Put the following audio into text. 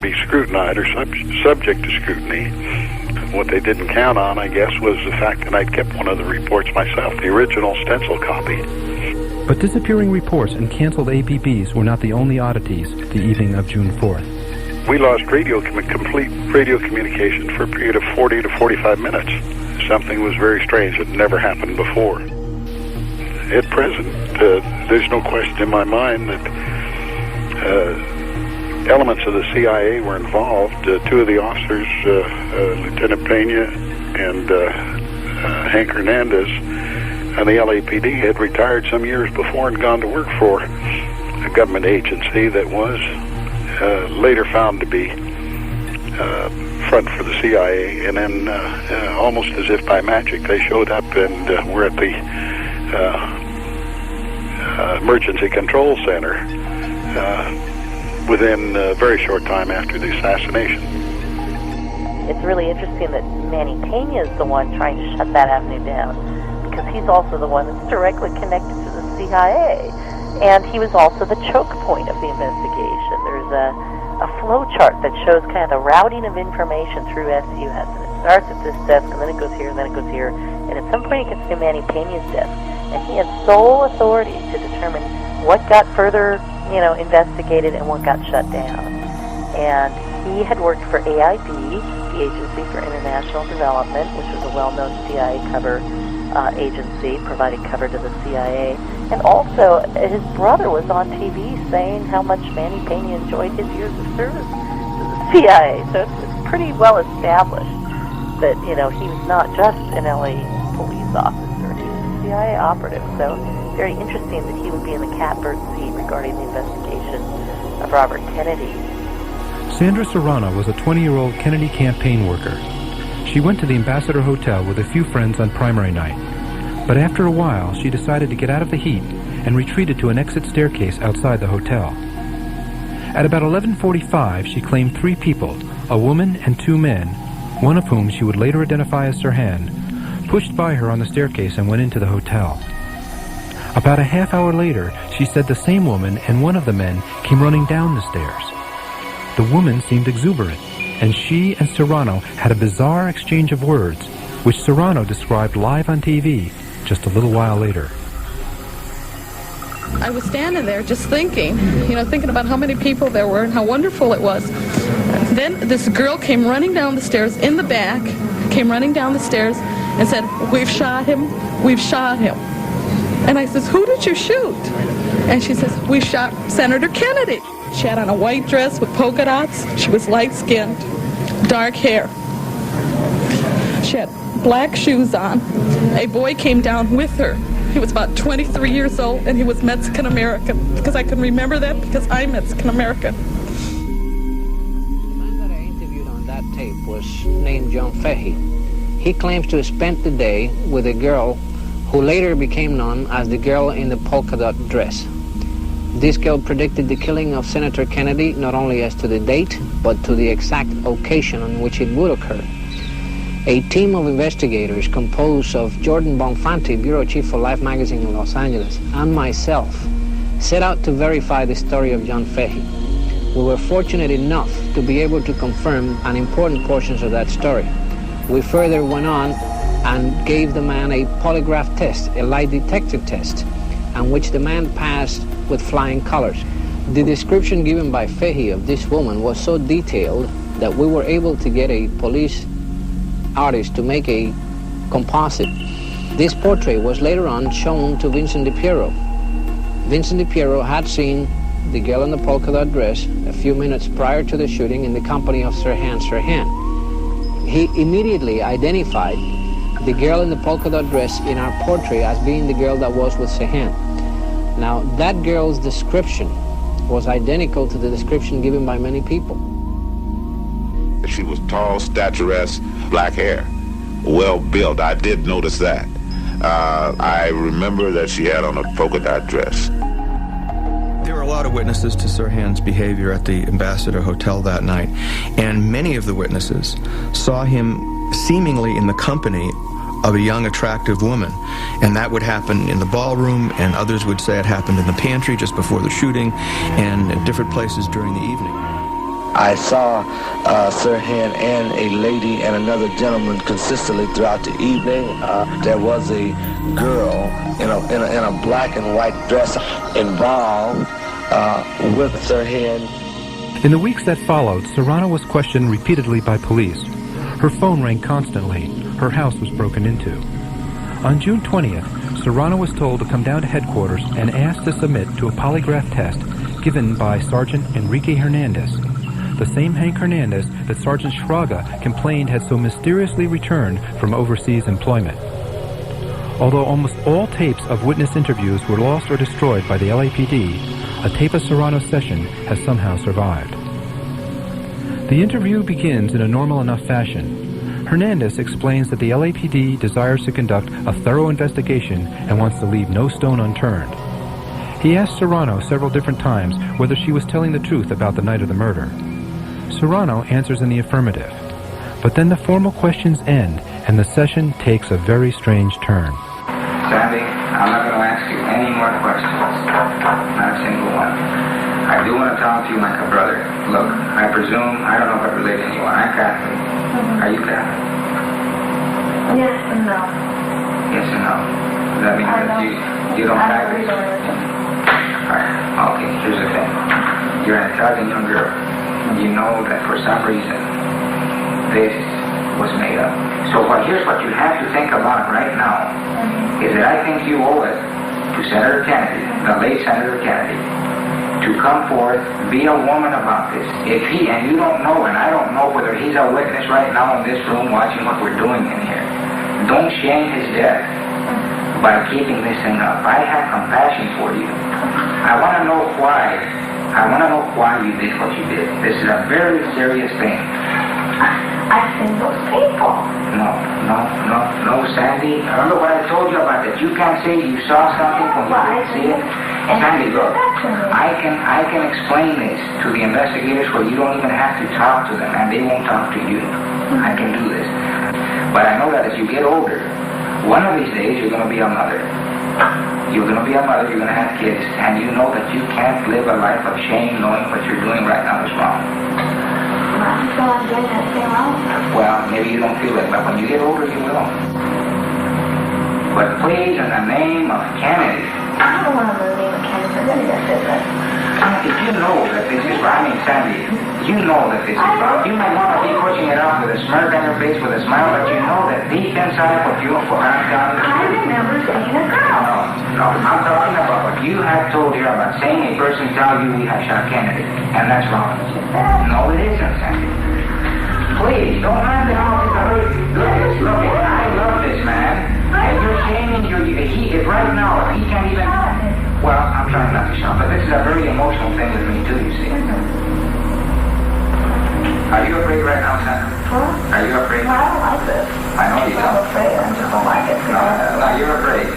be scrutinized or subject to scrutiny. What they didn't count on, I guess, was the fact that I'd kept one of the reports myself, the original stencil copy. But disappearing reports and canceled APBs were not the only oddities the evening of June 4th. We lost complete radio communication for a period of 40 to 45 minutes. Something was very strange. It never happened before. At present, there's no question in my mind that elements of the CIA were involved. Two of the officers, Lieutenant Pena and Hank Hernandez, and the LAPD had retired some years before and gone to work for a government agency that was later found to be front for the CIA. And then, almost as if by magic, they showed up and were at the Emergency Control Center within a very short time after the assassination. It's really interesting that Manny Pena is the one trying to shut that avenue down, because he's also the one that's directly connected to the CIA. And he was also the choke point of the investigation. There's a flow chart that shows kind of the routing of information through SUS. And it starts at this desk, and then it goes here, and then it goes here. And at some point it gets to Manny Pena's desk. And he had sole authority to determine what got further, investigated and what got shut down. And he had worked for AID, the Agency for International Development, which was a well-known CIA cover agency, providing cover to the CIA. And also, his brother was on TV saying how much Manny Pena enjoyed his years of service to the CIA. So it's pretty well established that, he was not just an LA police officer, he was a CIA operative. So very interesting that he would be in the catbird seat regarding the investigation of Robert Kennedy. Sandra Serrano was a 20-year-old Kennedy campaign worker. She went to the Ambassador Hotel with a few friends on primary night. But after a while, she decided to get out of the heat and retreated to an exit staircase outside the hotel. At about 11:45, she claimed 3 people, a woman and 2 men, one of whom she would later identify as Sirhan, pushed by her on the staircase and went into the hotel. About a half hour later, she said the same woman and one of the men came running down the stairs. The woman seemed exuberant, and she and Serrano had a bizarre exchange of words, which Serrano described live on TV just a little while later. I was standing there just thinking about how many people there were and how wonderful it was. Then this girl came running down the stairs in the back, and said, "We've shot him, we've shot him." And I says, "Who did you shoot?" And she says, "We shot Senator Kennedy." She had on a white dress with polka dots. She was light-skinned, dark hair. She had black shoes on. A boy came down with her. He was about 23 years old, and he was Mexican-American, because I can remember that because I'm Mexican-American. The man that I interviewed on that tape was named John Fahey. He claims to have spent the day with a girl who later became known as the girl in the polka dot dress. This girl predicted the killing of Senator Kennedy not only as to the date, but to the exact occasion on which it would occur. A team of investigators composed of Jordan Bonfanti, Bureau Chief for Life magazine in Los Angeles, and myself set out to verify the story of John Fahey. We were fortunate enough to be able to confirm an important portions of that story. We further went on and gave the man a polygraph test, a lie detector test, and which the man passed with flying colors. The description given by Fahey of this woman was so detailed that we were able to get a police artist to make a composite. This portrait was later on shown to Vincent DiPiero. Vincent DiPiero had seen the girl in the polka dot dress a few minutes prior to the shooting in the company of Sirhan Sirhan. He immediately identified the girl in the polka dot dress in our portrait as being the girl that was with Sirhan. Now, that girl's description was identical to the description given by many people. She was tall, statuesque, black hair, well built. I did notice that. I remember that she had on a polka dot dress. There were a lot of witnesses to Sirhan's behavior at the Ambassador Hotel that night, and many of the witnesses saw him seemingly in the company of a young, attractive woman. And that would happen in the ballroom, and others would say it happened in the pantry just before the shooting, and at different places during the evening. I saw Sirhan and a lady and another gentleman consistently throughout the evening. There was a girl in a black and white dress involved with Sirhan. In the weeks that followed, Serrano was questioned repeatedly by police. Her phone rang constantly. Her house was broken into. On June 20th, Serrano was told to come down to headquarters and asked to submit to a polygraph test given by Sergeant Enrique Hernandez, the same Hank Hernandez that Sergeant Schraga complained had so mysteriously returned from overseas employment. Although almost all tapes of witness interviews were lost or destroyed by the LAPD, a tape of Serrano's session has somehow survived. The interview begins in a normal enough fashion. Hernandez explains that the LAPD desires to conduct a thorough investigation and wants to leave no stone unturned. He asked Serrano several different times whether she was telling the truth about the night of the murder. Serrano answers in the affirmative. But then the formal questions end and the session takes a very strange turn. Sandy, I'm not going to ask you any more questions. Not a single one. I do want to talk to you like a brother. Look, I presume, I don't know what religion you are. I'm Catholic. Are you Catholic? Yes and no. Yes and no. Does that mean that you don't practice? Alright, okay, here's the thing. You're an intelligent young girl. You know that for some reason, this was made up. So here's what you have to think about right now, is that I think you owe it to Senator Kennedy, the late Senator Kennedy, to come forth, be a woman about this. If he, and you don't know, and I don't know whether he's a witness right now in this room watching what we're doing in here, don't shame his death by keeping this thing up. I have compassion for you. I want to know why. I want to know why you did what you did. This is a very serious thing. I've seen those people. No, Sandy. Remember what I told you about that? You can't say you saw something when you didn't see it. Sandy, look, I can explain this to the investigators where you don't even have to talk to them, and they won't talk to you. I can do this. But I know that as you get older, one of these days you're going to be a mother. You're going to be a mother, you're going to have kids, and you know that you can't live a life of shame knowing what you're doing right now is wrong. So I'm doing anything wrong? Well, maybe you don't feel it, but when you get older, you will. But please, in the name of Kennedy. I don't want to name of Kennedy. I'm going to get this. If you know that this is wrong, Sandy, you know that this is wrong. You might want to be pushing it off with a smirk on your face, with a smile, but you know that deep inside what I'm telling you. I remember seeing a girl. No, I'm talking about what you have told here about saying a person tell you we have shot Kennedy, and that's wrong. No, it isn't, Sandy. Please, don't have it all. Look, I love this man, and you're shaming if right now, if he can't even... Well, I'm trying not to shout, but this is a very emotional thing with me too, you see. Are you afraid right now, Sam? Huh? Are you afraid? No, I don't like this. I know you don't. I'm afraid. I just don't like it. No, you're afraid.